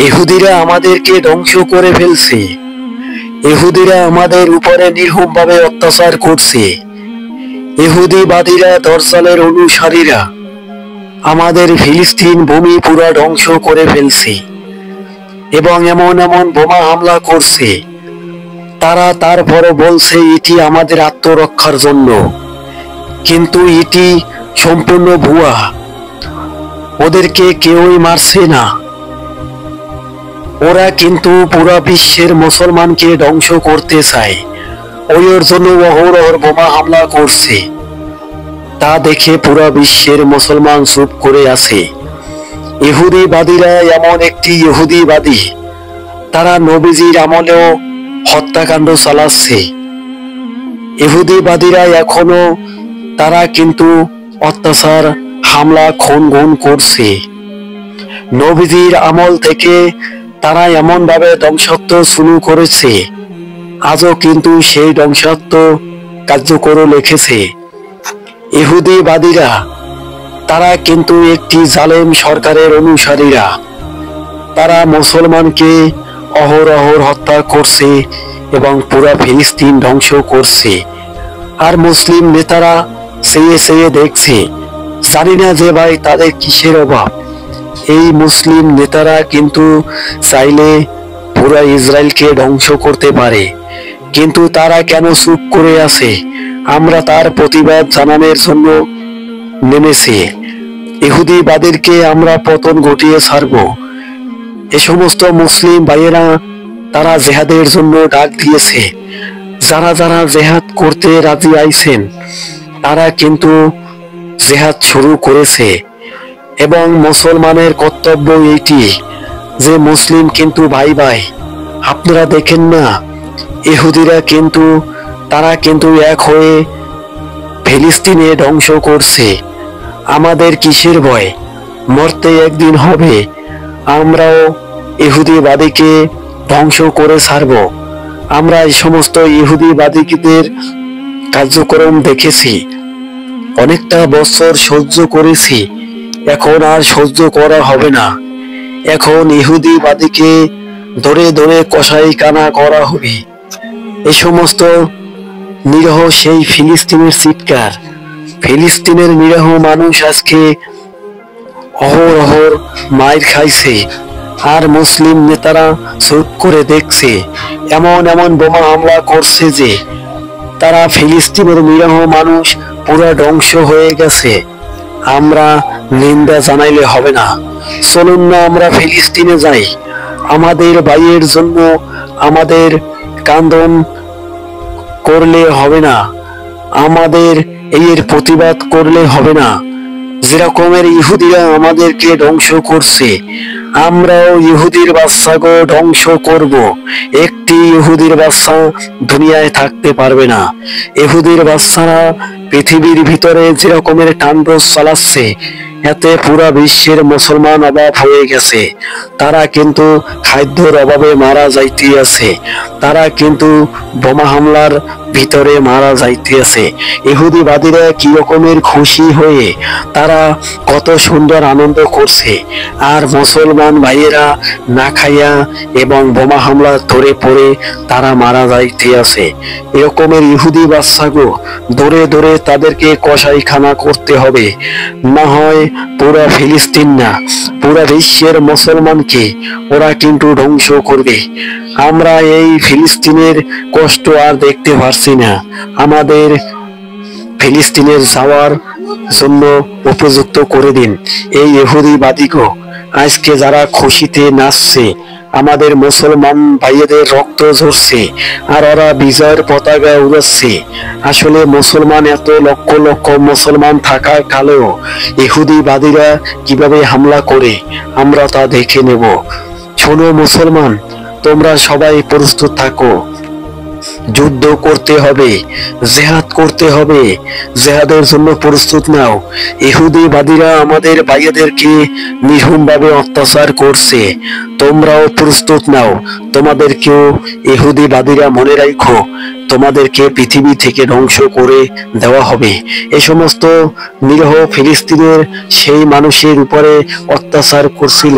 ইহুদিরা আমাদেরকে ধ্বংস করে ফেলছে। ইহুদিরা আমাদের উপরে নির্মমভাবে অত্যাচার করছে। ইহুদিবাদীরা দজ্জালের অনুসারীরা আমাদের ফিলিস্তিন ভূমি পুরা ধ্বংস করে ফেলছে এবং এমন এমন বোমা হামলা করছে। তারা তারপরও বলছে এটি আমাদের আত্মরক্ষার জন্য, কিন্তু এটি সম্পূর্ণ ভুয়া। ওদেরকে কেউই মারছে না, ওরা কিন্তু পুরা বিশ্বের মুসলমানকে ধ্বংস করতে চায়। ওর জন্য অহরহ বোমা হামলা করছে। তা দেখে পুরা বিশ্বের মুসলমান চুপ করে আছে। ইহুদিবাদীরা এমন একটি ইহুদিবাদী, তারা নবীজির আমলেও হত্যাকাণ্ড চালাচ্ছে। ইহুদিবাদীরা এখনো তারা কিন্তু অত্যাচার, হামলা, খুন করছে। নবীজির আমল থেকে তারা এমন ভাবে ধ্বংসাত্ম শুরু করেছে, আজও কিন্তু সেই ধ্বংসাত্ম কার্যকর রেখেছে। ইহুদিবাদীরা তারা কিন্তু একটি জালেম সরকারের অনুসারীরা। তারা মুসলমানকে অহরহ হত্যা করছে এবং পুরা ফিলিস্তিন ধ্বংস করছে। আর মুসলিম নেতারা চেয়ে চেয়ে দেখছে। জানি না যে ভাই তাদের কিসের অভাব। এই মুসলিম নেতারা কিন্তু চাইলে পুরা ইসরায়েলকে ধ্বংস করতে পারে, কিন্তু তারা কেন চুপ করে আছে? আমরা তার প্রতিবাদ জানানোর জন্য নেমেছি। ইহুদিবাদীদেরকে আমরা পতন ঘটিয়ে ছাড়ব। এ সমস্ত মুসলিম ভাইয়েরা তারা জেহাদের জন্য ডাক দিয়েছে। যারা যারা জেহাদ করতে রাজি আইছেন তারা কিন্তু জেহাদ শুরু করেছে। এবং মুসলমানের কর্তব্য এইটি যে মুসলিম কিন্তু ভাই ভাই। আপনারা দেখেন না, ইহুদিরা কিন্তু তারা কিন্তু এক হয়ে ফিলিস্তিনে ধ্বংস করছে। আমাদের কিসের ভয়? মরতে একদিন হবে। আমরাও ইহুদিবাদীকে ধ্বংস করে ছাড়ব। আমরা এই সমস্ত ইহুদিবাদীদের কার্যক্রম দেখেছি, অনেকটা বছর সহ্য করেছি। এখন আর সহ্য করা হবে না। এখন ইহুদিবাদীকে ধরে ধরে কসাই কানা করা হবে। এই সমস্ত নিরহ সেই ফিলিস্তিনের চিৎকার। ফিলিস্তিনের নিরহ মানুষ আজকে অহরহ মাইর খাইছে, আর মুসলিম নেতারা চুপ করে দেখছে। এমন এমন বোমা হামলা করছে যে তারা ফিলিস্তিনের নিরহ মানুষ পুরা ধ্বংস হয়ে গেছে। আমরা নিন্দা জানাইলে হবে না। চলুন না আমরা ফিলিস্তিনে যাই। আমাদের ভাইয়ের জন্য আমাদের কান্দন করলে হবে না, আমাদের এর প্রতিবাদ করলে হবে না। যেরকমের ইহুদিরা আমাদেরকে ধ্বংস করছে, আমরাও ইহুদির বাচ্চাকে ধ্বংস করব। একটি ইহুদির বাচ্চা দুনিয়ায় থাকতে পারবে না। ইহুদির বাচ্চারা পৃথিবীর ভিতরে যেরকমের তাণ্ডব চালাচ্ছে, এতে পুরা বিশ্বের মুসলমান অভাব হয়ে গেছে। তারা কিন্তু খাদ্যের অভাবে মারা যাইতে আছে। তারা কিন্তু বোমা হামলার ভিতরে মারা যাইতে আছে। ইহুদিবাদীরা কি রকমের খুশি হয়ে তারা কত সুন্দর আনন্দ করছে, আর মুসলমান ভাইয়েরা না খাইয়া এবং বোমা হামলা ধরে পড়ে তারা মারা যাইতে আছে। এরকমের ইহুদি বাচ্চাগো ধরে ধরে তাদেরকে কসাইখানা করতে হবে। না হয় পুরা ফিলিস্তিন না, পুরা বিশ্বের মুসলমানকে ওরা কিন্তু ধ্বংস করবে। আমরা এই ফিলিস্তিনের কষ্ট আর দেখতে পারছি না। আমাদের ফিলিস্তিনের যাওয়ার জন্য উপযুক্ত করে দিন। এই ইহুদিবাদীকে আজকে যারা খুশিতে নাচছে, আমাদের মুসলমান ভাইয়েদের রক্ত ঝরছে, আর ওরা বিজয়ের পতাকা উড়াচ্ছে। আসলে মুসলমান এত লক্ষ লক্ষ মুসলমান থাকার কালেও ইহুদিবাদীরা কিভাবে হামলা করে আমরা তা দেখে নেব। শোনো মুসলমান, তোমরা সবাই প্রস্তুত থাকো। যুদ্ধ করতে হবে, জেহাদ করতে হবে। জেহাদের জন্য প্রস্তুত নাও। ইহুদিবাদীরা আমাদের ভাইয়েদেরকে নির্মমভাবে অত্যাচার করছে, তোমরাও প্রস্তুত নাও। তোমাদেরকেও ইহুদিবাদীরা মনে রাখো, তোমাদেরকে পৃথিবী থেকে ধ্বংস করে দেওয়া হবে। এই সমস্ত নিরহ ফিলিস্তিনের সেই মানুষের উপরে অত্যাচার করছিল।